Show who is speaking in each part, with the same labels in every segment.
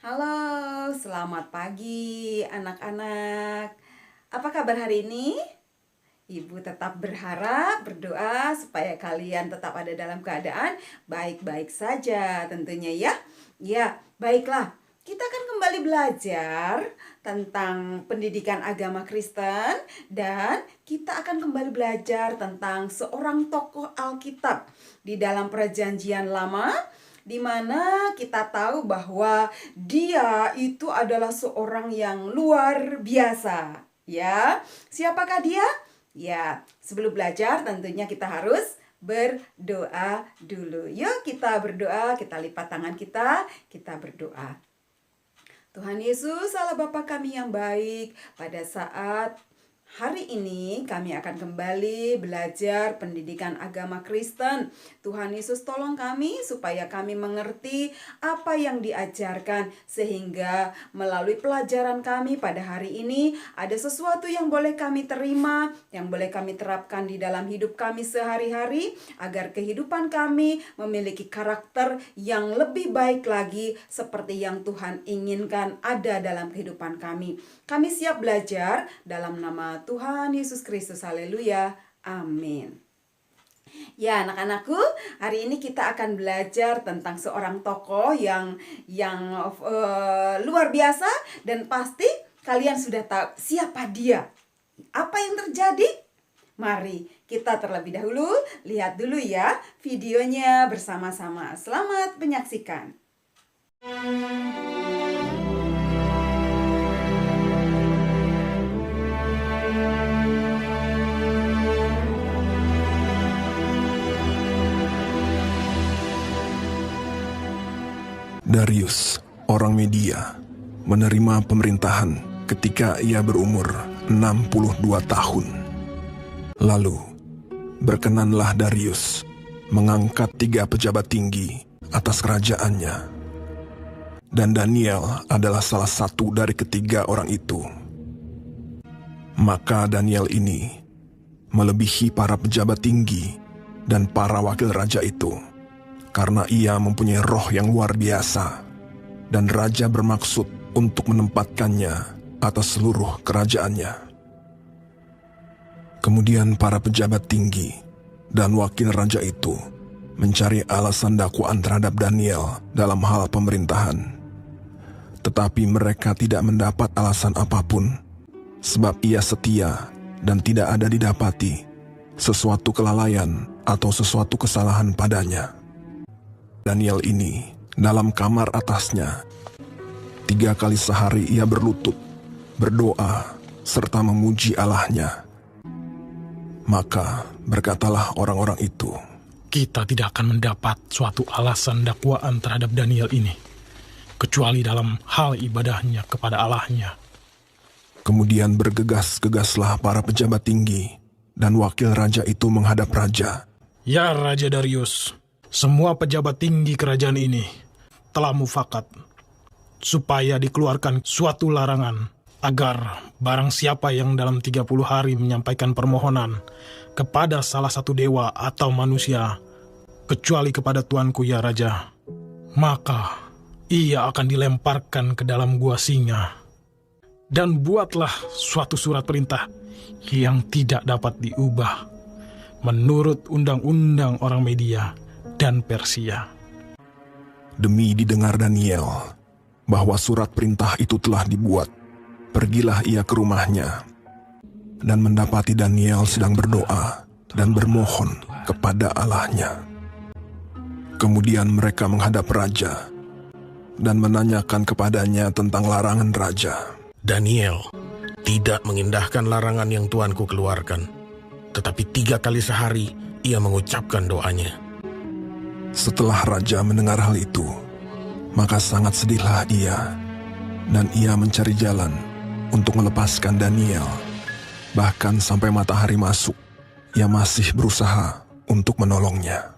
Speaker 1: Halo, selamat pagi anak-anak. Apa kabar hari ini? Ibu tetap berharap, berdoa supaya kalian tetap ada dalam keadaan baik-baik saja tentunya ya. Ya, baiklah. Kita akan kembali belajar tentang pendidikan agama Kristen dan kita akan kembali belajar tentang seorang tokoh Alkitab di dalam Perjanjian Lama, di mana kita tahu bahwa dia itu adalah seorang yang luar biasa. Ya, siapakah dia? Ya, sebelum belajar tentunya kita harus berdoa dulu. Yuk kita berdoa, kita lipat tangan kita berdoa. Tuhan Yesus, Allah Bapa kami yang baik, pada saat hari ini kami akan kembali belajar pendidikan agama Kristen. Tuhan Yesus tolong kami supaya kami mengerti apa yang diajarkan, sehingga melalui pelajaran kami pada hari ini ada sesuatu yang boleh kami terima, yang boleh kami terapkan di dalam hidup kami sehari-hari, agar kehidupan kami memiliki karakter yang lebih baik lagi seperti yang Tuhan inginkan ada dalam kehidupan kami. Kami siap belajar dalam nama Tuhan Yesus Kristus. Haleluya. Amin. Ya, anak-anakku, hari ini kita akan belajar tentang seorang tokoh yang luar biasa, dan pasti kalian sudah tahu siapa dia. Apa yang terjadi? Mari kita terlebih dahulu lihat dulu ya videonya bersama-sama. Selamat menyaksikan.
Speaker 2: Darius, orang Media, menerima pemerintahan ketika ia berumur 62 tahun. Lalu, berkenanlah Darius mengangkat 3 pejabat tinggi atas kerajaannya. Dan Daniel adalah salah satu dari ketiga orang itu. Maka Daniel ini melebihi para pejabat tinggi dan para wakil raja itu, karena ia mempunyai roh yang luar biasa, dan raja bermaksud untuk menempatkannya atas seluruh kerajaannya. Kemudian para pejabat tinggi dan wakil raja itu mencari alasan dakwaan terhadap Daniel dalam hal pemerintahan. Tetapi mereka tidak mendapat alasan apapun, sebab ia setia dan tidak ada didapati sesuatu kelalaian atau sesuatu kesalahan padanya. Daniel ini dalam kamar atasnya 3 kali sehari ia berlutut, berdoa, serta memuji Allahnya. Maka berkatalah orang-orang itu,
Speaker 3: kita tidak akan mendapat suatu alasan dakwaan terhadap Daniel ini, kecuali dalam hal ibadahnya kepada Allahnya.
Speaker 2: Kemudian bergegas-gegaslah para pejabat tinggi dan wakil raja itu menghadap raja.
Speaker 3: Ya Raja Darius, semua pejabat tinggi kerajaan ini telah mufakat supaya dikeluarkan suatu larangan agar barang siapa yang dalam 30 hari menyampaikan permohonan kepada salah satu dewa atau manusia, kecuali kepada tuanku ya Raja, maka ia akan dilemparkan ke dalam gua singa. Dan buatlah suatu surat perintah yang tidak dapat diubah menurut undang-undang orang Media dan Persia.
Speaker 2: Demi didengar Daniel bahwa surat perintah itu telah dibuat, pergilah ia ke rumahnya dan mendapati Daniel sedang berdoa dan bermohon kepada Allahnya. Kemudian mereka menghadap raja dan menanyakan kepadanya tentang larangan raja.
Speaker 4: Daniel tidak mengindahkan larangan yang tuanku keluarkan, tetapi 3 kali sehari ia mengucapkan doanya.
Speaker 2: Setelah raja mendengar hal itu, maka sangat sedihlah ia, dan ia mencari jalan untuk melepaskan Daniel. Bahkan sampai matahari masuk, ia masih berusaha untuk menolongnya.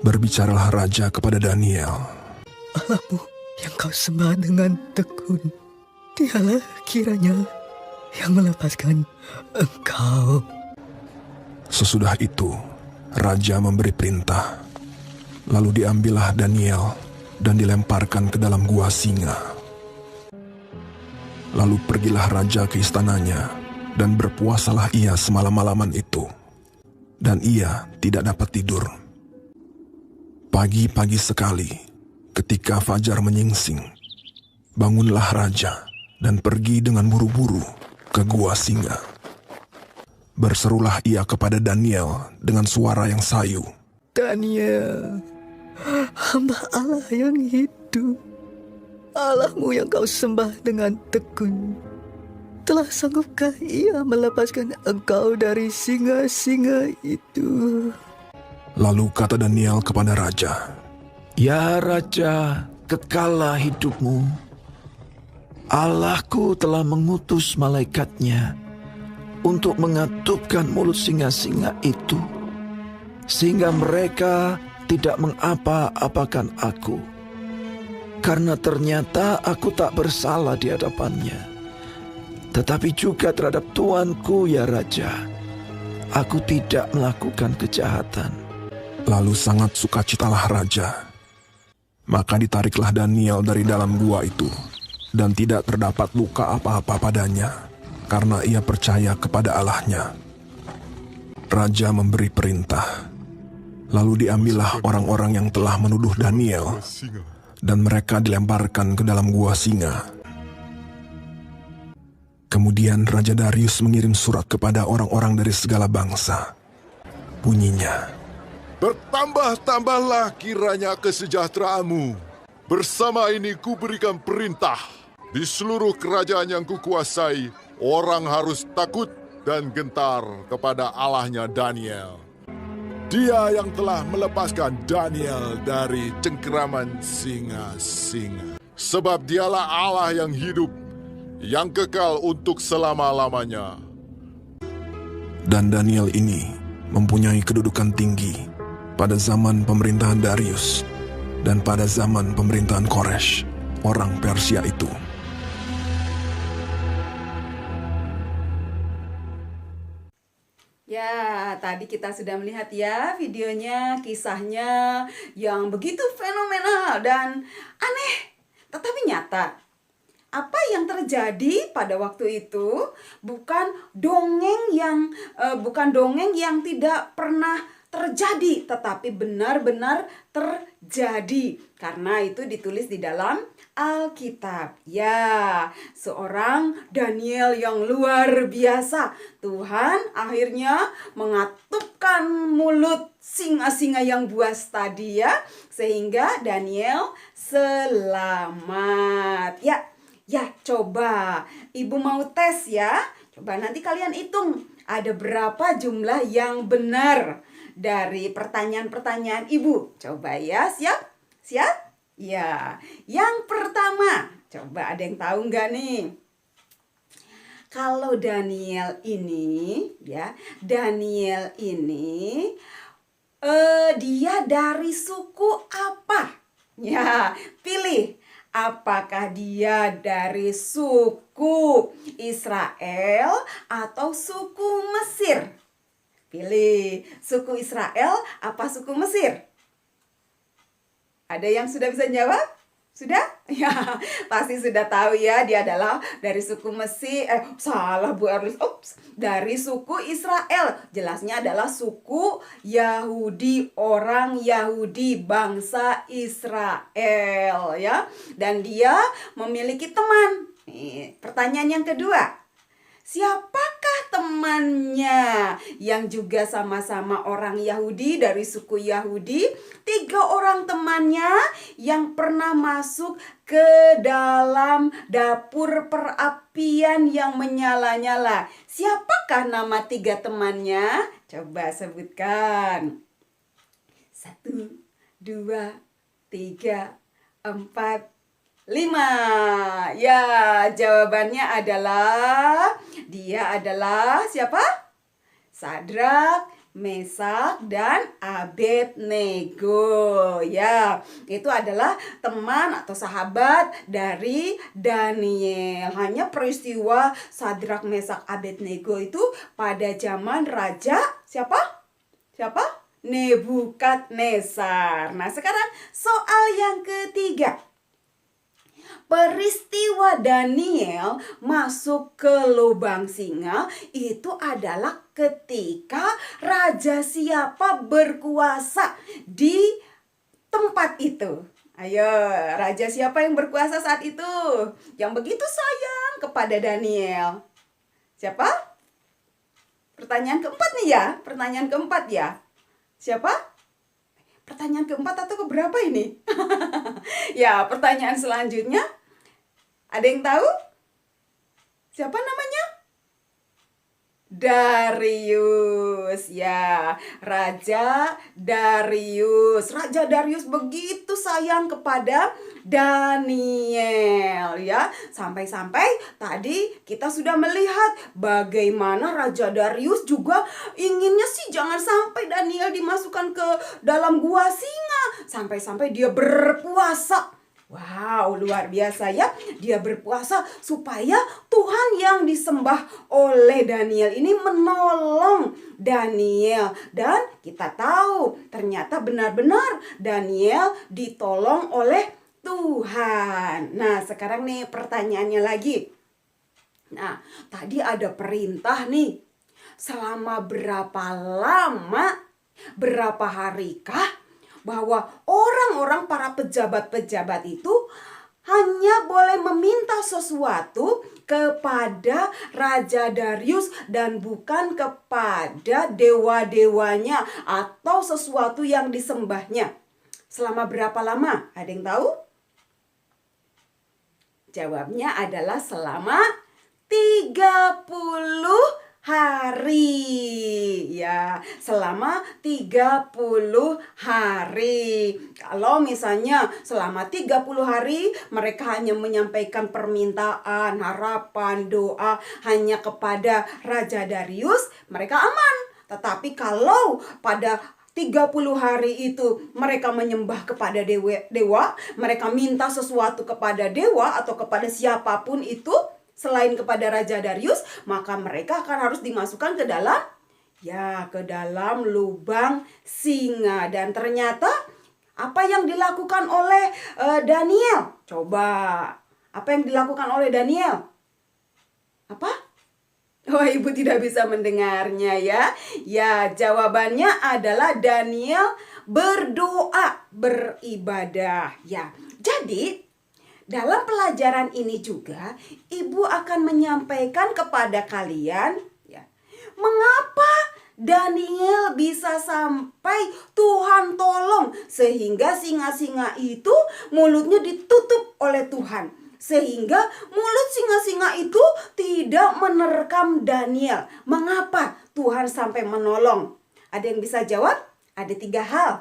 Speaker 2: Berbicaralah raja kepada Daniel.
Speaker 5: Allahmu yang kau sembah dengan tekun, dialah kiranya yang melepaskan engkau.
Speaker 2: Sesudah itu, raja memberi perintah. Lalu diambillah Daniel dan dilemparkan ke dalam gua singa. Lalu pergilah raja ke istananya, dan berpuasalah ia semalam-malaman itu. Dan ia tidak dapat tidur. Pagi-pagi sekali, ketika fajar menyingsing, bangunlah raja dan pergi dengan buru-buru ke gua singa. Berserulah ia kepada Daniel dengan suara yang sayu.
Speaker 5: Daniel, hamba Allah yang hidup, Allahmu yang kau sembah dengan tekun, telah sanggupkah ia melepaskan engkau dari singa-singa itu?
Speaker 2: Lalu kata Daniel kepada raja,
Speaker 6: Ya Raja, kekallah hidupmu. Allahku telah mengutus malaikatnya untuk mengatupkan mulut singa-singa itu, sehingga mereka tidak mengapa-apakan aku. Karena ternyata aku tak bersalah di hadapannya. Tetapi juga terhadap tuanku ya Raja, aku tidak melakukan kejahatan.
Speaker 2: lalu sangat sukacitalah raja. Maka ditariklah Daniel dari dalam gua itu, dan tidak terdapat luka apa-apa padanya, karena ia percaya kepada Allahnya. Raja memberi perintah, lalu diambillah orang-orang yang telah menuduh Daniel, dan mereka dilemparkan ke dalam gua singa. Kemudian Raja Darius mengirim surat kepada orang-orang dari segala bangsa. Bunyinya,
Speaker 7: Bertambah-tambahlah kiranya kesejahteraanmu. Bersama ini kuberikan perintah. Di seluruh kerajaan yang kukuasai, orang harus takut dan gentar kepada Allahnya Daniel. Dia yang telah melepaskan Daniel dari cengkeraman singa-singa. Sebab dialah Allah yang hidup, yang kekal untuk selama-lamanya.
Speaker 2: dan Daniel ini mempunyai kedudukan tinggi pada zaman pemerintahan Darius dan pada zaman pemerintahan Koresh, orang Persia itu.
Speaker 1: Ya, tadi kita sudah melihat ya videonya, kisahnya yang begitu fenomenal dan aneh, tetapi nyata. Apa yang terjadi pada waktu itu bukan dongeng yang tidak pernah terjadi, tetapi benar-benar terjadi. Karena itu ditulis di dalam Alkitab. Ya, seorang Daniel yang luar biasa. Tuhan akhirnya mengatupkan mulut singa-singa yang buas tadi ya, sehingga Daniel selamat. Ya, coba Ibu mau tes ya. Coba nanti kalian hitung ada berapa jumlah yang benar dari pertanyaan-pertanyaan Ibu. Coba ya, siap? Siap? Ya, yang pertama, coba ada yang tahu nggak nih? Kalau Daniel ini, dia dari suku apa? Ya, pilih. Apakah dia dari suku Israel atau suku Mesir? Pilih, suku Israel apa suku Mesir? Ada yang sudah bisa jawab? Sudah? Ya, pasti sudah tahu ya, dia adalah dari suku Mesir. Salah Bu Erlis. Dari suku Israel. Jelasnya adalah suku Yahudi, orang Yahudi, bangsa Israel ya. Dan dia memiliki teman. Pertanyaan yang kedua. Siapakah temannya yang juga sama-sama orang Yahudi dari suku Yahudi? 3 orang temannya yang pernah masuk ke dalam dapur perapian yang menyala-nyala. Siapakah nama 3 temannya? Coba sebutkan. 1, 2, 3, 4, 5. Ya, jawabannya adalah dia adalah siapa? Sadrak, Mesak, dan Abednego. Ya, itu adalah teman atau sahabat dari Daniel. Hanya peristiwa Sadrak, Mesak, Abednego itu pada zaman Raja siapa? Nebukadnezar. Nah, sekarang soal yang ketiga. Peristiwa Daniel masuk ke lubang singa itu adalah ketika raja siapa berkuasa di tempat itu. Ayo, raja siapa yang berkuasa saat itu? Yang begitu sayang kepada Daniel. Siapa? Pertanyaan keempat nih ya. Pertanyaan keempat ya. Siapa? Pertanyaan keempat atau keberapa ini? Ya, pertanyaan selanjutnya. Ada yang tahu? Siapa namanya? Darius. Ya, Raja Darius. Raja Darius begitu sayang kepada Daniel ya. Sampai-sampai tadi kita sudah melihat bagaimana Raja Darius juga inginnya sih jangan sampai Daniel dimasukkan ke dalam gua singa. Sampai-sampai dia berpuasa. Wow, luar biasa ya. Dia berpuasa supaya Tuhan yang disembah oleh Daniel ini menolong Daniel. Dan kita tahu ternyata benar-benar Daniel ditolong oleh Tuhan. Nah, sekarang nih pertanyaannya lagi. Nah, tadi ada perintah nih. Selama berapa lama, berapa harikah bahwa orang-orang para pejabat-pejabat itu hanya boleh meminta sesuatu kepada Raja Darius dan bukan kepada dewa-dewanya atau sesuatu yang disembahnya. Selama berapa lama? Ada yang tahu? Jawabnya adalah selama 30 hari. Ya, selama 30 hari. Kalau misalnya selama 30 hari mereka hanya menyampaikan permintaan, harapan, doa hanya kepada Raja Darius, mereka aman. Tetapi kalau pada 30 hari itu mereka menyembah kepada dewa, mereka minta sesuatu kepada dewa atau kepada siapapun itu selain kepada Raja Darius, maka mereka akan harus dimasukkan ke dalam lubang singa. Dan ternyata apa yang dilakukan oleh Daniel? Coba, apa yang dilakukan oleh Daniel? Apa? Oh, ibu tidak bisa mendengarnya ya. Ya, jawabannya adalah Daniel berdoa, beribadah. Ya, jadi dalam pelajaran ini juga, ibu akan menyampaikan kepada kalian, ya, mengapa Daniel bisa sampai Tuhan tolong sehingga singa-singa itu mulutnya ditutup oleh Tuhan. Sehingga mulut singa-singa itu tidak menerkam Daniel. Mengapa Tuhan sampai menolong? Ada yang bisa jawab? Ada 3 hal.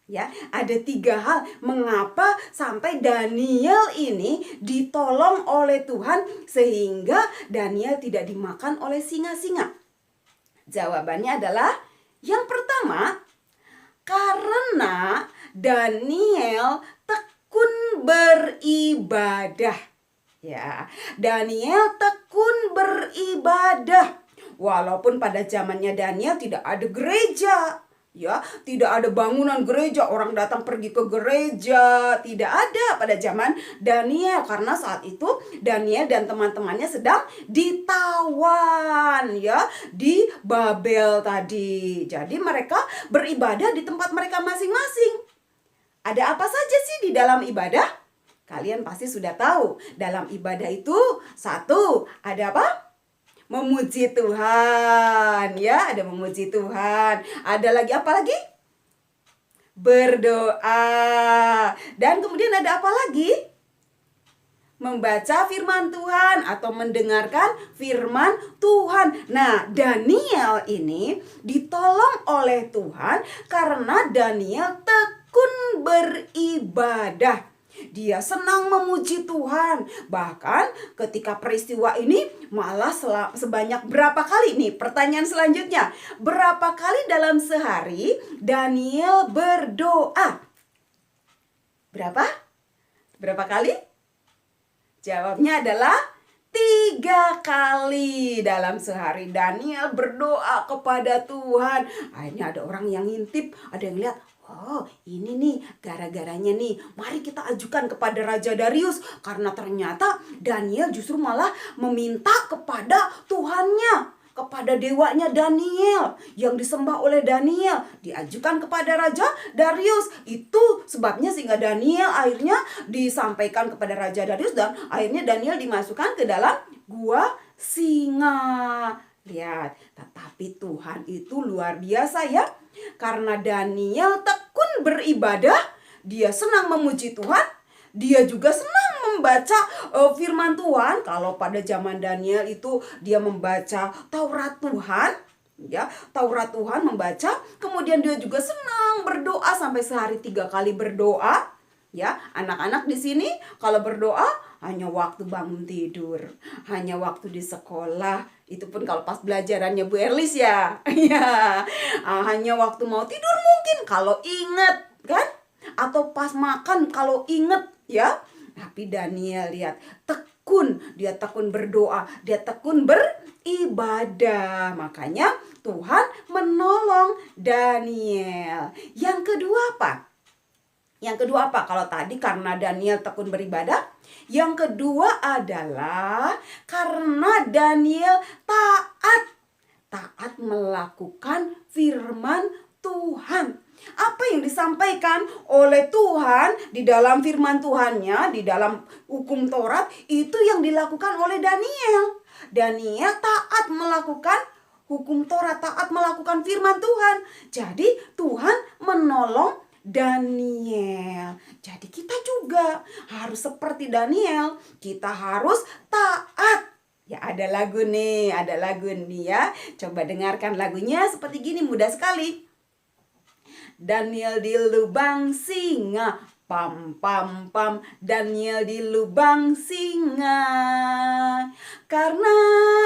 Speaker 1: Ya, ada 3 hal mengapa sampai Daniel ini ditolong oleh Tuhan sehingga Daniel tidak dimakan oleh singa-singa. Jawabannya adalah yang pertama, karena Daniel tekun beribadah. Ya, Daniel tekun beribadah. Walaupun pada zamannya Daniel tidak ada gereja. Ya, tidak ada bangunan gereja, orang datang pergi ke gereja, tidak ada pada zaman Daniel karena saat itu Daniel dan teman-temannya sedang ditawan ya di Babel tadi. Jadi mereka beribadah di tempat mereka masing-masing. Ada apa saja sih di dalam ibadah? Kalian pasti sudah tahu. Dalam ibadah itu satu, ada apa? Memuji Tuhan, ya, ada memuji Tuhan. Ada lagi apa lagi? Berdoa. Dan kemudian ada apa lagi? Membaca firman Tuhan atau mendengarkan firman Tuhan. Nah, Daniel ini ditolong oleh Tuhan karena Daniel tekun beribadah. Dia senang memuji Tuhan. Bahkan ketika peristiwa ini malah sebanyak berapa kali nih? Pertanyaan selanjutnya. Berapa kali dalam sehari Daniel berdoa? Berapa? Berapa kali? Jawabnya adalah 30 3 kali dalam sehari Daniel berdoa kepada Tuhan. Akhirnya ada orang yang ngintip, ada yang lihat, oh ini nih gara-garanya nih, mari kita ajukan kepada Raja Darius. Karena ternyata Daniel justru malah meminta kepada Tuhannya, kepada dewanya Daniel yang disembah oleh Daniel, diajukan kepada Raja Darius. Itu sebabnya sehingga Daniel akhirnya disampaikan kepada Raja Darius, dan akhirnya Daniel dimasukkan ke dalam gua singa. Lihat, tetapi Tuhan itu luar biasa ya. Karena Daniel tekun beribadah, dia senang memuji Tuhan, dia juga senang membaca firman Tuhan. Kalau pada zaman Daniel itu dia membaca Taurat Tuhan, ya, Taurat Tuhan membaca. Kemudian dia juga senang berdoa, sampai sehari 3 kali berdoa. Ya, anak-anak di sini kalau berdoa hanya waktu bangun tidur, hanya waktu di sekolah. Itu pun kalau pas belajarannya Bu Erlis ya. Ya, hanya waktu mau tidur mungkin kalau ingat kan, atau pas makan kalau ingat ya. Tapi Daniel lihat, tekun, dia tekun berdoa, dia tekun beribadah. Makanya Tuhan menolong Daniel. Yang kedua apa? Yang kedua apa? Kalau tadi karena Daniel tekun beribadah, yang kedua adalah karena Daniel taat melakukan firman Tuhan. Apa yang disampaikan oleh Tuhan di dalam firman Tuhannya, di dalam hukum Taurat, itu yang dilakukan oleh Daniel. Daniel taat melakukan hukum Taurat, taat melakukan firman Tuhan. Jadi Tuhan menolong Daniel. Jadi kita juga harus seperti Daniel. Kita harus taat. Ya, ada lagu nih ya. Coba dengarkan lagunya seperti gini, mudah sekali. Daniel di lubang singa, pam pam pam. Daniel di lubang singa, karena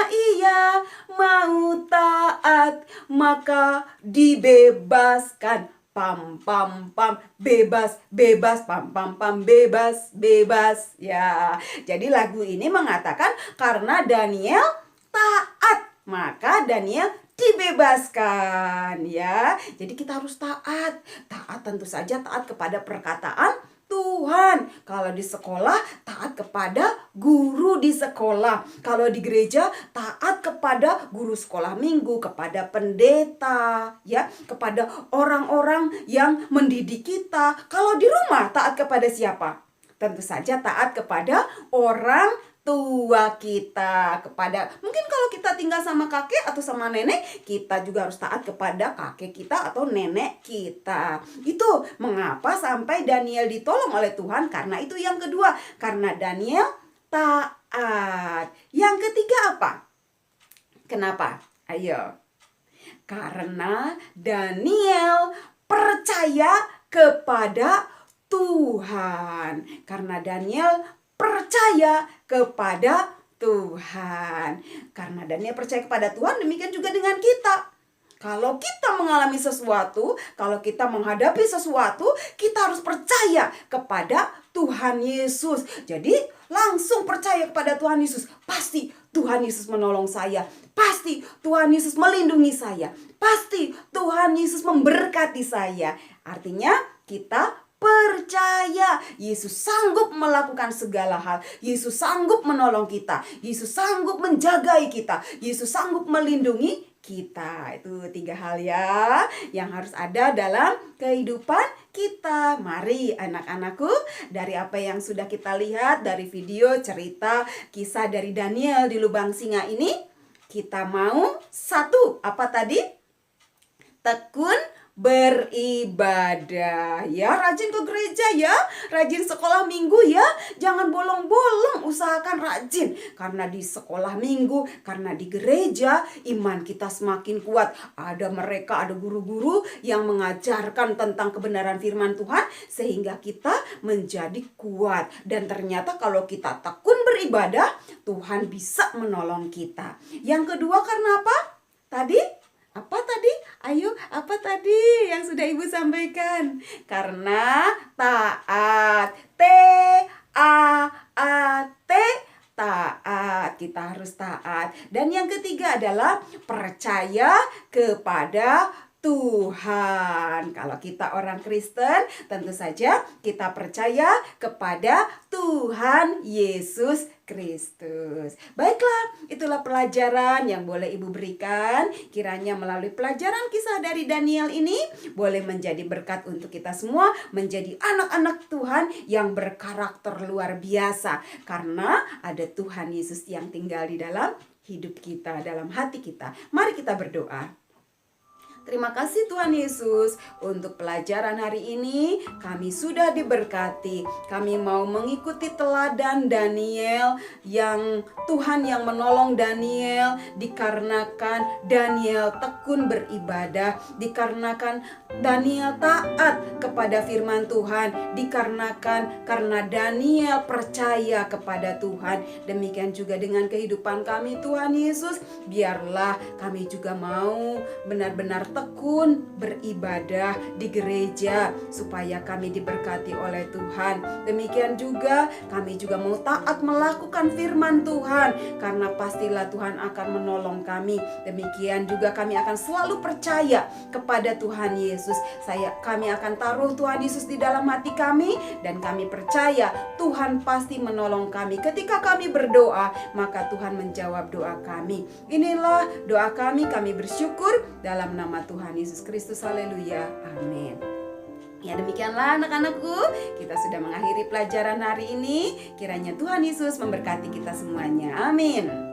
Speaker 1: ia mau taat maka dibebaskan. Pam pam pam, bebas bebas, pam pam pam, bebas bebas. Ya, jadi lagu ini mengatakan karena Daniel taat maka Daniel dibebaskan ya. Jadi kita harus taat. Taat tentu saja taat kepada perkataan Tuhan. Kalau di sekolah taat kepada guru di sekolah. Kalau di gereja taat kepada guru sekolah minggu, kepada pendeta ya, kepada orang-orang yang mendidik kita. Kalau di rumah taat kepada siapa? Tentu saja taat kepada orang tua kita, kepada mungkin kalau kita tinggal sama kakek atau sama nenek, kita juga harus taat kepada kakek kita atau nenek kita. Itu mengapa sampai Daniel ditolong oleh Tuhan, karena itu yang kedua, karena Daniel taat. Yang ketiga apa? Kenapa? Ayo. Karena Daniel percaya kepada Tuhan. Karena Daniel percaya kepada Tuhan. Karena Daniel percaya kepada Tuhan, demikian juga dengan kita. Kalau kita mengalami sesuatu, kalau kita menghadapi sesuatu, kita harus percaya kepada Tuhan Yesus. Jadi langsung percaya kepada Tuhan Yesus. Pasti Tuhan Yesus menolong saya. Pasti Tuhan Yesus melindungi saya. Pasti Tuhan Yesus memberkati saya. Artinya kita percaya Yesus sanggup melakukan segala hal. Yesus sanggup menolong kita. Yesus sanggup menjagai kita. Yesus sanggup melindungi kita. Itu 3 hal ya yang harus ada dalam kehidupan kita. Mari anak-anakku, dari apa yang sudah kita lihat dari video cerita kisah dari Daniel di lubang singa ini, kita mau satu, apa tadi? Tekun beribadah ya, rajin ke gereja ya, rajin sekolah minggu ya, jangan bolong-bolong, usahakan rajin, karena di sekolah minggu, karena di gereja iman kita semakin kuat. Ada guru-guru yang mengajarkan tentang kebenaran firman Tuhan sehingga kita menjadi kuat, dan ternyata kalau kita tekun beribadah, Tuhan bisa menolong kita. Yang kedua karena apa? Apa tadi? Ayo, apa tadi yang sudah Ibu sampaikan? Karena taat. T-A-A-T, taat. kita harus taat. Dan yang ketiga adalah percaya kepada Tuhan. Kalau kita orang Kristen, tentu saja kita percaya kepada Tuhan Yesus Kristus. Baiklah, itulah pelajaran yang boleh Ibu berikan. Kiranya melalui pelajaran kisah dari Daniel ini boleh menjadi berkat untuk kita semua, menjadi anak-anak Tuhan yang berkarakter luar biasa. Karena ada Tuhan Yesus yang tinggal di dalam hidup kita, dalam hati kita. Mari kita berdoa. Terima kasih Tuhan Yesus untuk pelajaran hari ini. Kami sudah diberkati. Kami mau mengikuti teladan Daniel, yang Tuhan yang menolong Daniel, dikarenakan Daniel tekun beribadah, dikarenakan Daniel taat kepada firman Tuhan, dikarenakan karena Daniel percaya kepada Tuhan. Demikian juga dengan kehidupan kami Tuhan Yesus. Biarlah kami juga mau benar-benar tekun beribadah di gereja supaya kami diberkati oleh Tuhan. Demikian juga kami juga mau taat melakukan firman Tuhan, karena pastilah Tuhan akan menolong kami. Demikian juga kami akan selalu percaya kepada Tuhan Yesus. Kami akan taruh Tuhan Yesus di dalam hati kami, dan kami percaya Tuhan pasti menolong kami. Ketika kami berdoa, maka Tuhan menjawab doa kami. Inilah doa kami bersyukur dalam nama Tuhan Yesus Kristus. Haleluya. Amin. Ya, demikianlah anak-anakku, kita sudah mengakhiri pelajaran hari ini. Kiranya Tuhan Yesus memberkati kita semuanya. Amin.